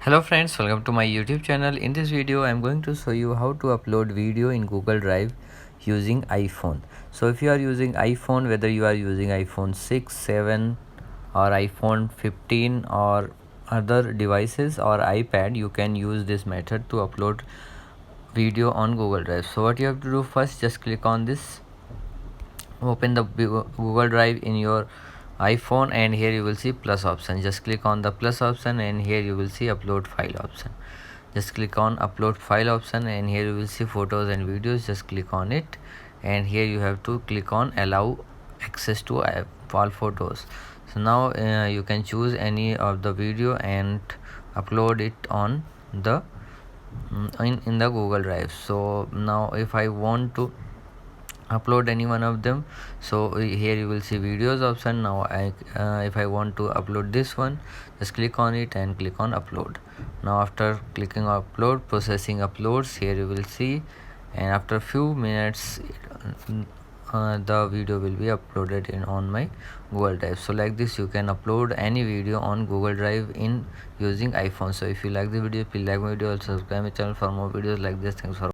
Hello friends, welcome to my YouTube channel. In this video I am going to show you how to upload video in Google Drive using iPhone. So if you are using iPhone, whether you are using iPhone 6, 7 or iPhone 15 or other devices or iPad, you can use this method to upload video on Google Drive. So what you have to do first, just click on this, open the Google Drive in your iPhone, and here you will see plus option. Just click on the plus option and here you will see upload file option. Just click on upload file option and here you will see photos and videos. Just click on it and here you have to click on allow access to all photos. So now you can choose any of the video and upload it on the in the Google Drive. So now if I want to upload any one of them, so here you will see videos option. Now if I want to upload this one, just click on it and click on upload. Now after clicking upload, processing uploads, here you will see, and after few minutes the video will be uploaded in on my Google Drive. So like this you can upload any video on Google Drive in using iPhone. So if you like the video, please like my video, also subscribe my channel for more videos like this. Thanks for